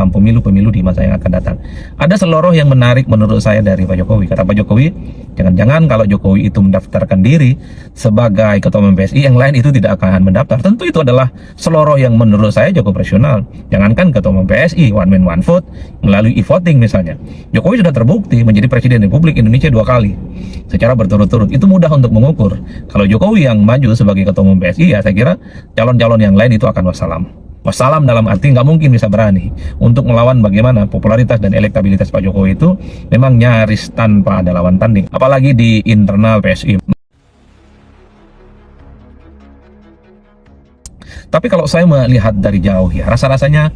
dalam pemilu-pemilu di masa yang akan datang. Ada seloroh yang menarik menurut saya dari Pak Jokowi. Kata Pak Jokowi, jangan-jangan kalau Jokowi itu mendaftarkan diri sebagai ketua umum PSI, yang lain itu tidak akan mendaftar. Tentu itu adalah seloroh yang menurut saya cukup rasional. Jangankan ketua umum PSI, one man one vote, melalui e-voting misalnya. Jokowi sudah terbukti menjadi Presiden Republik Indonesia 2 kali secara berturut-turut. Itu mudah untuk mengukur. Kalau Jokowi yang maju sebagai ketua umum PSI, ya saya kira calon-calon yang lain itu akan wassalam. Wassalam dalam arti nggak mungkin bisa berani untuk melawan bagaimana popularitas dan elektabilitas Pak Jokowi itu memang nyaris tanpa ada lawan tanding. Apalagi di internal PSI. Tapi kalau saya melihat dari jauh ya, rasa-rasanya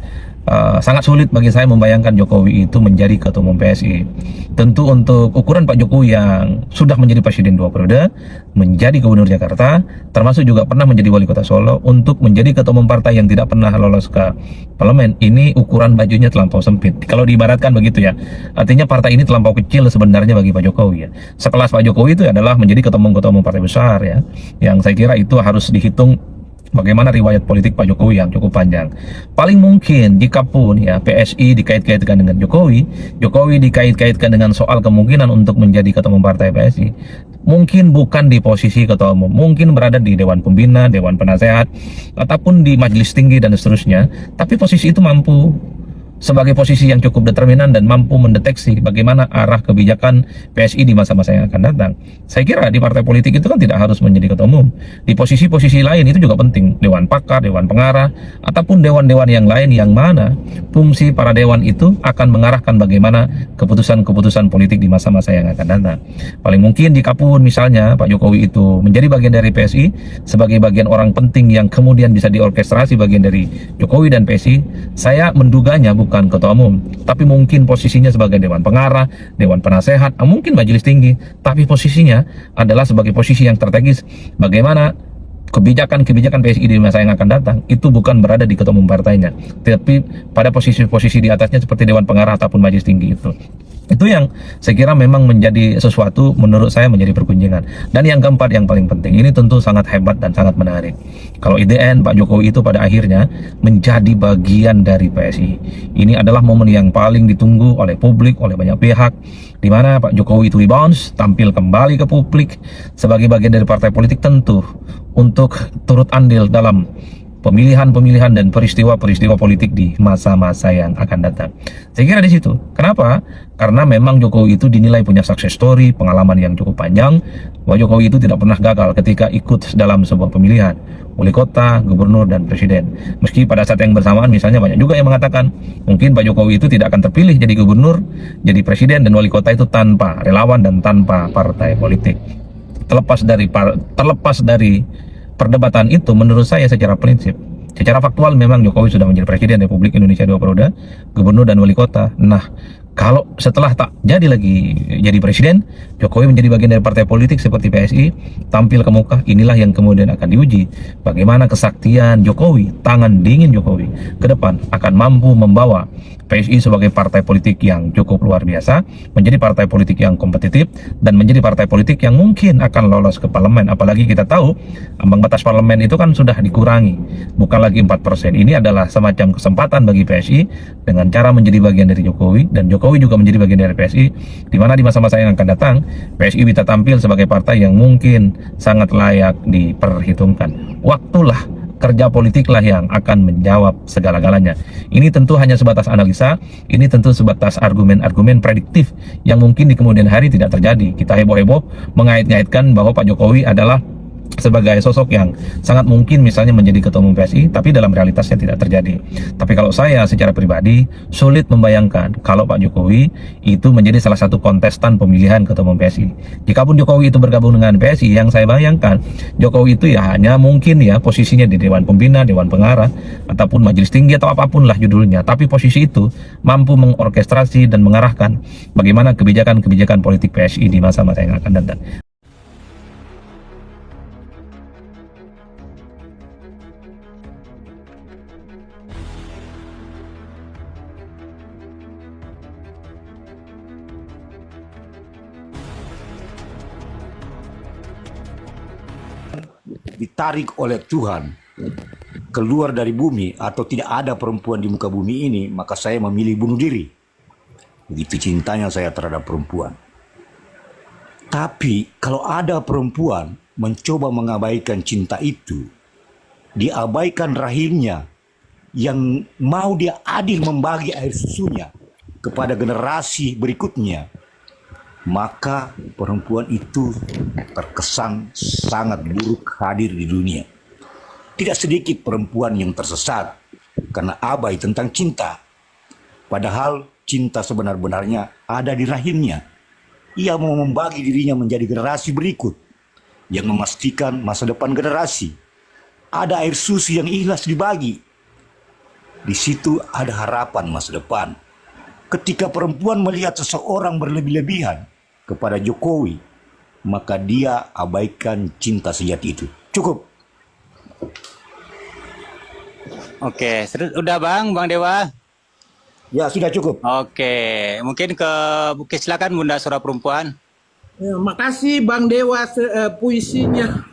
sangat sulit bagi saya membayangkan Jokowi itu menjadi ketua umum PSI. Tentu untuk ukuran Pak Jokowi yang sudah menjadi presiden 2 periode, menjadi gubernur Jakarta, termasuk juga pernah menjadi wali kota Solo, untuk menjadi ketua umum partai yang tidak pernah lolos ke parlemen, ini ukuran bajunya terlampau sempit. Kalau diibaratkan begitu ya, artinya partai ini terlampau kecil sebenarnya bagi Pak Jokowi ya. Sekelas Pak Jokowi itu adalah menjadi ketua umum partai besar ya, yang saya kira itu harus dihitung bagaimana riwayat politik Pak Jokowi yang cukup panjang. Paling mungkin jikapun ya PSI dikait-kaitkan dengan Jokowi, Jokowi dikait-kaitkan dengan soal kemungkinan untuk menjadi ketua umum partai PSI, mungkin bukan di posisi ketua umum, mungkin berada di Dewan Pembina, Dewan Penasehat, ataupun di Majelis Tinggi dan seterusnya, tapi posisi itu mampu sebagai posisi yang cukup determinan dan mampu mendeteksi bagaimana arah kebijakan PSI di masa-masa yang akan datang. Saya kira di partai politik itu kan tidak harus menjadi ketua umum. Di posisi-posisi lain itu juga penting. Dewan pakar, dewan pengarah, ataupun dewan-dewan yang lain yang mana fungsi para dewan itu akan mengarahkan bagaimana keputusan-keputusan politik di masa-masa yang akan datang. Paling mungkin jikapun misalnya Pak Jokowi itu menjadi bagian dari PSI sebagai bagian orang penting yang kemudian bisa diorkestrasi bagian dari Jokowi dan PSI, saya menduganya bukan ketua umum, tapi mungkin posisinya sebagai dewan pengarah, dewan penasehat, mungkin majelis tinggi, tapi posisinya adalah sebagai posisi yang strategis. Bagaimana kebijakan-kebijakan PSI di masa yang akan datang itu bukan berada di ketua umum partainya, tapi pada posisi-posisi di atasnya seperti dewan pengarah ataupun majelis tinggi itu. Itu yang saya kira memang menjadi sesuatu menurut saya menjadi perkunjingan. Dan yang keempat yang paling penting, ini tentu sangat hebat dan sangat menarik. Kalau IDN Pak Jokowi itu pada akhirnya menjadi bagian dari PSI. Ini adalah momen yang paling ditunggu oleh publik, oleh banyak pihak, di mana Pak Jokowi itu rebounds, tampil kembali ke publik sebagai bagian dari partai politik, tentu untuk turut andil dalam pemilihan-pemilihan dan peristiwa-peristiwa politik di masa-masa yang akan datang. Saya kira di situ. Kenapa? Karena memang Jokowi itu dinilai punya success story, pengalaman yang cukup panjang, bahwa Jokowi itu tidak pernah gagal ketika ikut dalam sebuah pemilihan wali kota, gubernur, dan presiden. Meski pada saat yang bersamaan misalnya banyak juga yang mengatakan mungkin Pak Jokowi itu tidak akan terpilih jadi gubernur, jadi presiden, dan wali kota itu tanpa relawan dan tanpa partai politik. Terlepas dari perdebatan itu, menurut saya secara prinsip, secara faktual memang Jokowi sudah menjadi Presiden Republik Indonesia 2 periode, gubernur dan wali kota. Nah, kalau setelah tak jadi lagi jadi presiden, Jokowi menjadi bagian dari partai politik seperti PSI, tampil ke muka, inilah yang kemudian akan diuji. Bagaimana kesaktian Jokowi, tangan dingin Jokowi ke depan akan mampu membawa PSI sebagai partai politik yang cukup luar biasa, menjadi partai politik yang kompetitif, dan menjadi partai politik yang mungkin akan lolos ke parlemen. Apalagi kita tahu ambang batas parlemen itu kan sudah dikurangi, bukan lagi 4%. Ini adalah semacam kesempatan bagi PSI dengan cara menjadi bagian dari Jokowi, dan Jokowi juga menjadi bagian dari PSI, di mana di masa-masa yang akan datang PSI bisa tampil sebagai partai yang mungkin sangat layak diperhitungkan. Waktulah, kerja politik lah yang akan menjawab segala-galanya. Ini tentu hanya sebatas analisa, ini tentu sebatas argumen-argumen prediktif yang mungkin di kemudian hari tidak terjadi. Kita heboh-heboh mengait-ngaitkan bahwa Pak Jokowi adalah sebagai sosok yang sangat mungkin misalnya menjadi ketua umum PSI, tapi dalam realitasnya tidak terjadi. Tapi kalau saya secara pribadi sulit membayangkan kalau Pak Jokowi itu menjadi salah satu kontestan pemilihan ketua umum PSI. Jikapun Jokowi itu bergabung dengan PSI, yang saya bayangkan Jokowi itu ya hanya mungkin ya posisinya di Dewan Pembina, Dewan Pengarah, ataupun Majelis Tinggi atau apapun lah judulnya, tapi posisi itu mampu mengorkestrasi dan mengarahkan bagaimana kebijakan-kebijakan politik PSI di masa-masa yang akan datang. Ditarik oleh Tuhan keluar dari bumi atau tidak ada perempuan di muka bumi ini, maka saya memilih bunuh diri. Begitu cintanya saya terhadap perempuan. Tapi kalau ada perempuan mencoba mengabaikan cinta itu, diabaikan rahimnya, yang mau dia adil membagi air susunya kepada generasi berikutnya, maka perempuan itu terkesan sangat buruk hadir di dunia. Tidak sedikit perempuan yang tersesat karena abai tentang cinta. Padahal cinta sebenar-benarnya ada di rahimnya. Ia mau membagi dirinya menjadi generasi berikut yang memastikan masa depan generasi. Ada air susu yang ikhlas dibagi. Di situ ada harapan masa depan. Ketika perempuan melihat seseorang berlebih-lebihan kepada Jokowi, maka dia abaikan cinta sejati itu. Cukup. Oke, udah Bang Dewa. Ya, sudah cukup. Oke, mungkin silakan Bunda Suara Perempuan. Ya, makasih Bang Dewa puisinya.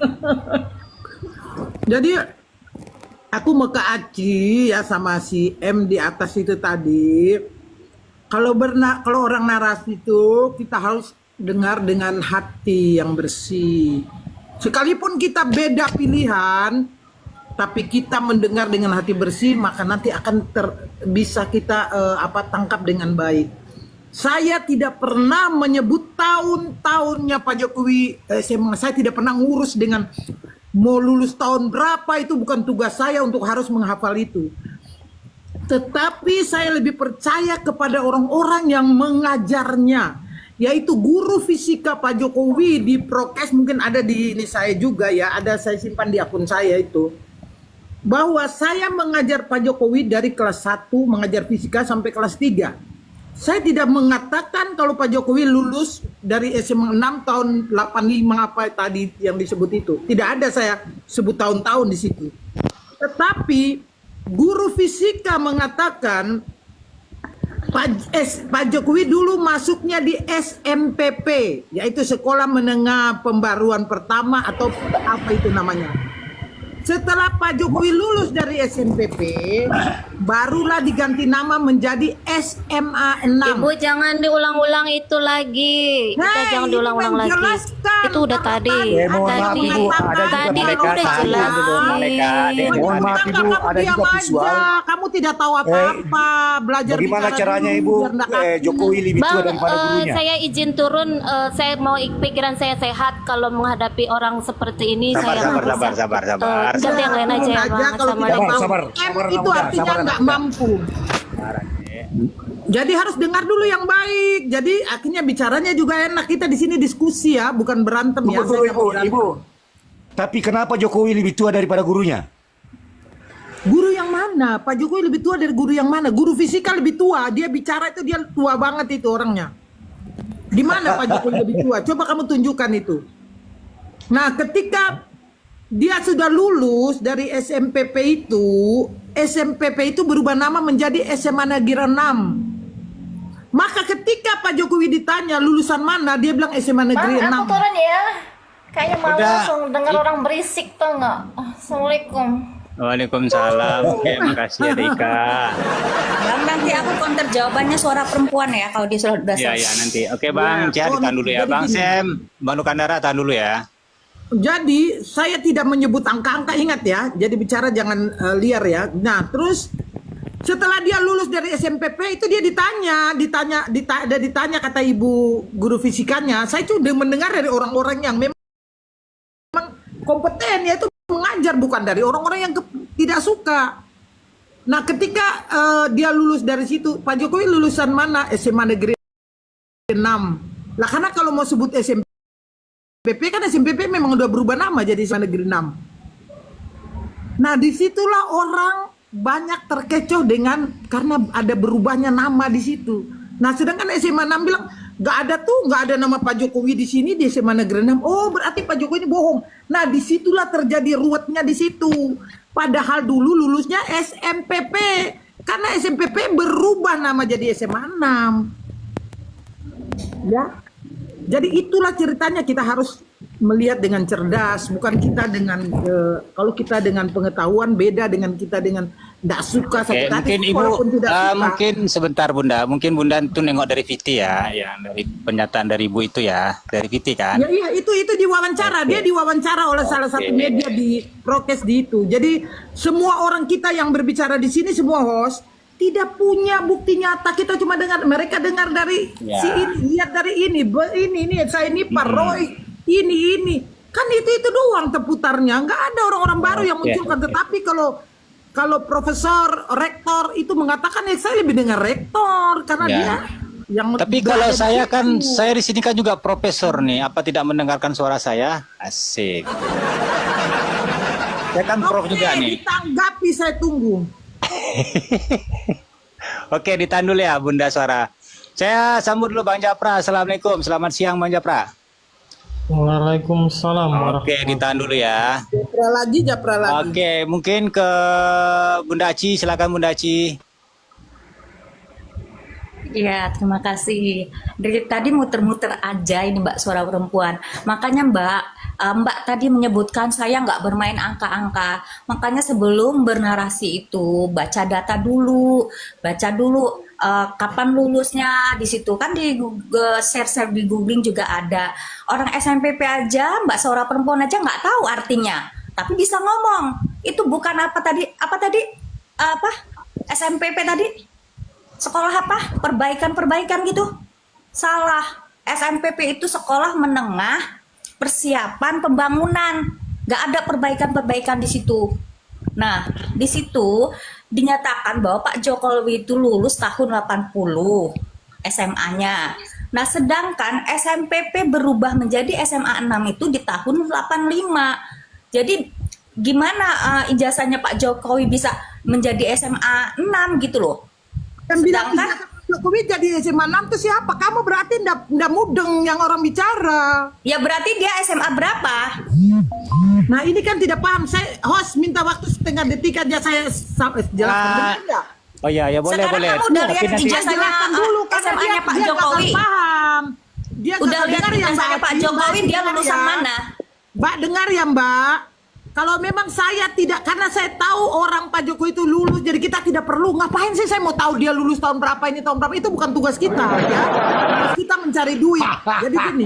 Jadi aku mau ke Aci ya sama si M di atas itu tadi. Kalau orang narasi itu kita harus dengar dengan hati yang bersih. Sekalipun kita beda pilihan, tapi kita mendengar dengan hati bersih, maka nanti akan bisa kita tangkap dengan baik. Saya tidak pernah menyebut tahun-tahunnya Pak Jokowi. Saya tidak pernah ngurus dengan mau lulus tahun berapa, itu bukan tugas saya untuk harus menghafal itu. Tetapi saya lebih percaya kepada orang-orang yang mengajarnya, yaitu guru fisika Pak Jokowi di Prokes, mungkin ada di ini saya juga ya, ada saya simpan di akun saya itu. Bahwa saya mengajar Pak Jokowi dari kelas 1 mengajar fisika sampai kelas 3. Saya tidak mengatakan kalau Pak Jokowi lulus dari SMA 6 tahun 85 apa tadi yang disebut itu. Tidak ada saya sebut tahun-tahun di situ. Tetapi guru fisika mengatakan Pak Jokowi dulu masuknya di SMPP, yaitu Sekolah Menengah Pembaruan Pertama atau apa itu namanya. Setelah Pak Jokowi lulus dari SMPP, barulah diganti nama menjadi SMA 6. Ibu jangan diulang-ulang itu lagi. Kita jangan diulang-ulang lagi. Itu udah tadi. Mohon maaf Ibu, ada Tadi juga udah jelas. Mohon maaf Ibu, ada juga visual. Kamu tidak tahu apa-apa. Belajar Bagaimana bicara caranya dulu, Ibu? biar nggak Jokowi lebih tua Bang, daripada gurunya. saya izin turun. Saya mau pikiran saya sehat. Kalau menghadapi orang seperti ini, saya Sabar. ganti yang lain aja ya Bang. Kalau tidak Assalamualaikum. mau Sabar, M itu artinya nggak mampu. Jadi harus dengar dulu yang baik. Jadi akhirnya bicaranya juga enak. Kita di sini diskusi ya, bukan berantem ya. Tunggu, Saya nggak mau berantem. Ibu. Tapi kenapa Jokowi lebih tua daripada gurunya? Guru yang mana? Pak Jokowi lebih tua dari guru yang mana? Guru fisika lebih tua. Dia bicara itu dia tua banget itu orangnya. Di mana Pak Jokowi lebih tua? Coba kamu tunjukkan itu. Nah, ketika dia sudah lulus dari SMPP itu berubah nama menjadi SMA Negeri 6. Maka ketika Pak Jokowi ditanya lulusan mana, dia bilang SMA Negeri 6. Bang, aku turun ya. Kayaknya mau Udah. langsung dengar orang berisik tuh nggak? Assalamualaikum. Waalaikumsalam. Oke, makasih ya Rika. Bang, nanti aku counter jawabannya suara perempuan ya kalau dia sudah Iya, selesai. nanti. Oke, Bang. Cihad ditahan dulu ya. jadi Bang gini. Sem, Bang Nukandara tahan dulu ya. Jadi saya tidak menyebut angka-angka, ingat ya. Jadi bicara jangan liar ya. Nah, terus setelah dia lulus dari SMPP itu dia ditanya kata ibu guru fisikanya. Saya sudah mendengar dari orang-orang yang memang kompeten, yaitu mengajar, bukan dari orang-orang yang tidak suka. Nah, ketika dia lulus dari situ, Pak Jokowi lulusan mana? SMA Negeri 6. Lah karena kalau mau sebut SMPP kan SMPP memang udah berubah nama jadi SMA Negeri 6. Nah, disitulah orang banyak terkecoh karena ada berubahnya nama di situ. Nah, sedangkan SMA 6 bilang nggak ada nama Pak Jokowi di sini di SMA Negeri 6. Oh, berarti Pak Jokowi ini bohong. Nah, disitulah terjadi ruwetnya di situ. Padahal dulu lulusnya SMPP, karena SMPP berubah nama jadi SMA 6. Ya. Jadi itulah ceritanya, kita harus melihat dengan cerdas, bukan kita dengan kalau kita dengan pengetahuan beda dengan kita dengan tidak suka sakit hati Mungkin Ibu, walaupun tidak suka. mungkin sebentar Bunda, mungkin Bunda itu nengok dari VT ya, yang dari pernyataan dari Ibu itu ya, dari VT kan? Ya iya itu diwawancara, dia diwawancara oleh salah satu media di prokes di itu. Jadi semua orang kita yang berbicara di sini semua host tidak punya bukti nyata, kita cuma dengar, mereka dengar dari Ya. si ini, lihat dari ini, ini saya ini Pak Roy, ini kan itu doang terputarnya, nggak ada orang-orang baru yang munculkan. Tetapi kalau profesor rektor itu mengatakan ya saya lebih dengar rektor karena Ya. dia yang Tapi nggak kalau ada saya di kan, situ. saya di sini kan juga profesor nih, apa tidak mendengarkan suara saya? Asik. Saya kan prof Oke, juga nih. ditanggapi, saya tunggu. Oke, ditahan dulu ya Bunda Suara. Saya sambut dulu Bang Japra. Assalamualaikum, selamat siang Bang Japra. Waalaikumsalam Oke, ditahan dulu ya. Japra lagi. Oke, mungkin ke Bunda Aci, silakan Bunda Aci. Ya, terima kasih. Dari tadi muter-muter aja ini Mbak Suara Perempuan. Makanya Mbak tadi menyebutkan saya nggak bermain angka-angka. Makanya sebelum bernarasi itu baca data dulu, kapan lulusnya di situ kan di Google, share di googling juga ada. Orang SNPP aja Mbak Suara Perempuan aja nggak tahu artinya, tapi bisa ngomong. Itu bukan apa tadi SNPP tadi? Sekolah apa? Perbaikan gitu. Salah. SNPP itu sekolah menengah persiapan pembangunan. Nggak ada perbaikan di situ. Nah, di situ dinyatakan bahwa Pak Jokowi itu lulus tahun 80 SMA-nya. Nah, sedangkan SNPP berubah menjadi SMA 6 itu di tahun 85. Jadi gimana ijazahnya Pak Jokowi bisa menjadi SMA 6 gitu loh. Kan bilang Sedangkan Jokowi jadi SMA 6 itu siapa? Kamu berarti ndak mudeng yang orang bicara. ya berarti dia SMA berapa? Nah ini kan tidak paham. Saya host minta waktu setengah detik aja saya jelaskan. Benar nggak? Oh ya, ya boleh Sekarang boleh. kamu udah lihat Tapi nanti- ijazahnya Jelaskan dulu karena SMA-nya dia Pak nggak akan Jokowi. paham. Dia Udah nggak lihat dengar ya, ijazahnya Mbak. Pak Jokowi dia Dengar lulusan ya. mana? Mbak dengar ya Mbak. Kalau memang saya tidak, karena saya tahu orang Pak Jokowi itu lulus, jadi kita tidak perlu, ngapain sih saya mau tahu dia lulus tahun berapa, ini tahun berapa, itu bukan tugas kita ya. Tugas kita mencari duit. Jadi gini,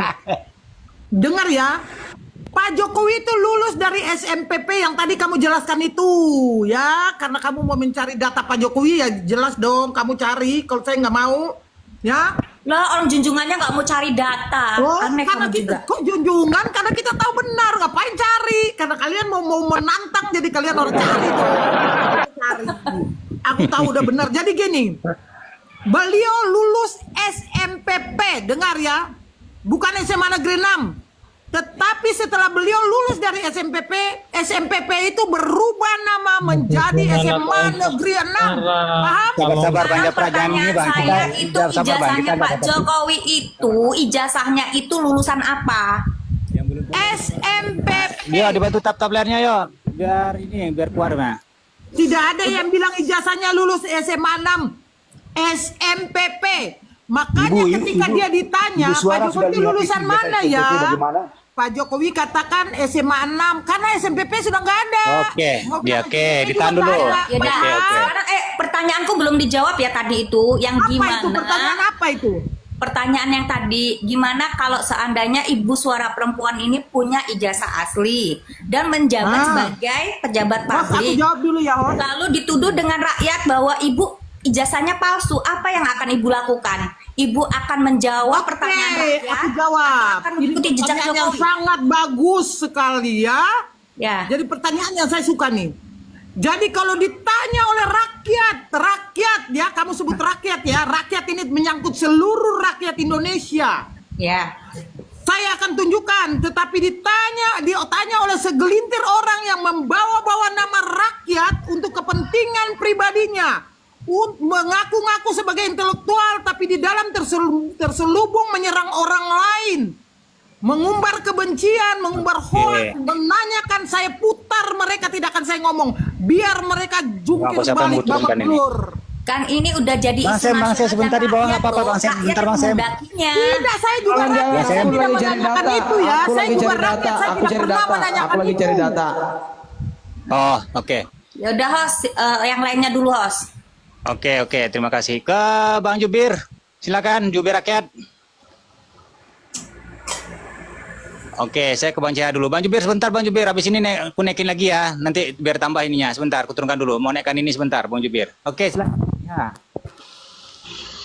dengar ya, Pak Jokowi itu lulus dari SMPP yang tadi kamu jelaskan itu ya, karena kamu mau mencari data Pak Jokowi ya jelas dong kamu cari, kalau saya nggak mau ya. Lah orang junjungannya nggak mau cari data. Oh, Aneh karena kamu kita juga. kok junjungan, karena kita tahu benar, ngapain cari? Karena kalian mau menantang, jadi kalian harus cari tuh. Cari. Aku tahu udah benar. Jadi gini, beliau lulus SMPP, dengar ya, bukan SMA Negeri 6. Tetapi setelah beliau lulus dari SMPP itu berubah nama menjadi SMA Negeri 6. Paham? Sabar Bang Japra, jangan ini Bang. Kita Saya itu sabar Bang, ijazahnya kita Pak dapat- Jokowi itu ijazahnya itu lulusan apa? SMPP. Yo, dibantu tap layarnya yo. Biar keluar Bang. Tidak ada yang bilang ijazahnya lulus SMA 6, SMPP. Makanya ketika dia ditanya, Ibu Suara Pak sudah Jokowi lihat lulusan itu mana SMPP ya? bagaimana? Pak Jokowi katakan SMA 6, karena SMPP sudah nggak ada. Oke, Mau ya, bilang oke, SMPP ditahan juga dulu. nggak ada. Ya udah. Oke. Sekarang pertanyaanku belum dijawab ya tadi itu yang Apa gimana? itu pertanyaan apa itu? Pertanyaan yang tadi, gimana kalau seandainya Ibu Suara Perempuan ini punya ijazah asli dan menjabat sebagai pejabat Host, aku publik, jawab dulu ya, Host. lalu dituduh dengan rakyat bahwa Ibu ijazahnya palsu, apa yang akan Ibu lakukan? Ibu akan menjawab pertanyaan Oke, rakyat, aku jawab. akan Ini mengikuti jejak pertanyaan yang Jokowi. sangat bagus sekali ya. Ya. Jadi pertanyaan yang saya suka nih. Jadi kalau ditanya oleh rakyat ya, kamu sebut rakyat ya, rakyat ini menyangkut seluruh rakyat Indonesia. Ya. Saya akan tunjukkan, tetapi ditanya oleh segelintir orang yang membawa-bawa nama rakyat untuk kepentingan pribadinya, mengaku-ngaku sebagai intelektual, tapi di dalam terselubung menyerang orang lain, mengumbar kebencian, mengumbar hoax, menanyakan, saya putar mereka, tidak akan saya ngomong, biar mereka jungkir Siapa balik yang babak muturkan ini? belur. Kang ini udah jadi Bang isu Sam, nasional sebentar dan di bawah, rakyat apa-apa, loh. Bang Sam, Rakyat bentar, yang Bang Sam. menghendakinya. Tidak, saya juga Jangan, rakyat. jangan. Saya Aku tidak lagi cari menanyakan data. itu ya. Aku Saya lagi juga cari rakyat. data. Saya Aku tidak cari pernah data. menanyakan Aku lagi cari itu. data. Oh, oke. Ya udah host, yang lainnya dulu host. Oke, terima kasih. Ke Bang Jubir. Silakan Jubir Rakyat. Oke, saya ke Bang Cahaya dulu. Bang Jubir sebentar Bang Jubir. Habis ini aku naikin lagi ya. Nanti biar tambah ininya. Sebentar, aku turunkan dulu. Mau naikkan ini sebentar Bang Jubir. Oke, silakan. Ya.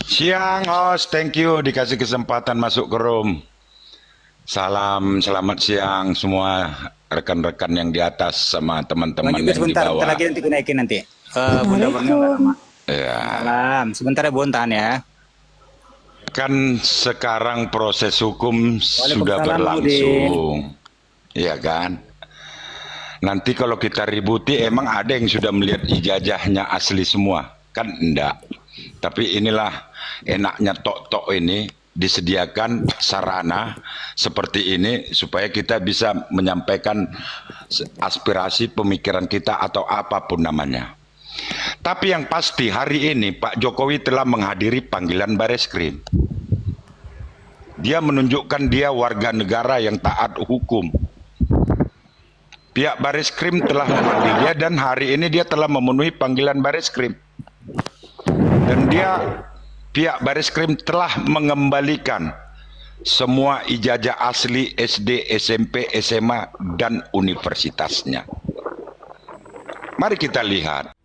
Siang host, thank you dikasih kesempatan masuk ke room. Salam, selamat siang semua rekan-rekan yang di atas sama Bang teman-teman Jubir yang di sebentar. bawah. Bentar lagi nanti aku naikin nanti. Bunda Borneo nggak lama. Ya, Salam. Sebentar ya Bun, tahan ya. kan sekarang proses hukum sudah Waalaikumsalam, berlangsung, ya kan? Nanti kalau kita ributi, emang ada yang sudah melihat ijazahnya asli semua, kan enggak. Tapi inilah enaknya tok-tok ini disediakan sarana seperti ini supaya kita bisa menyampaikan aspirasi pemikiran kita atau apapun namanya. Tapi yang pasti hari ini Pak Jokowi telah menghadiri panggilan Bareskrim. Dia menunjukkan dia warga negara yang taat hukum. Pihak Bareskrim telah memanggil dia dan hari ini dia telah memenuhi panggilan Bareskrim. Dan pihak Bareskrim telah mengembalikan semua ijazah asli SD, SMP, SMA dan universitasnya. Mari kita lihat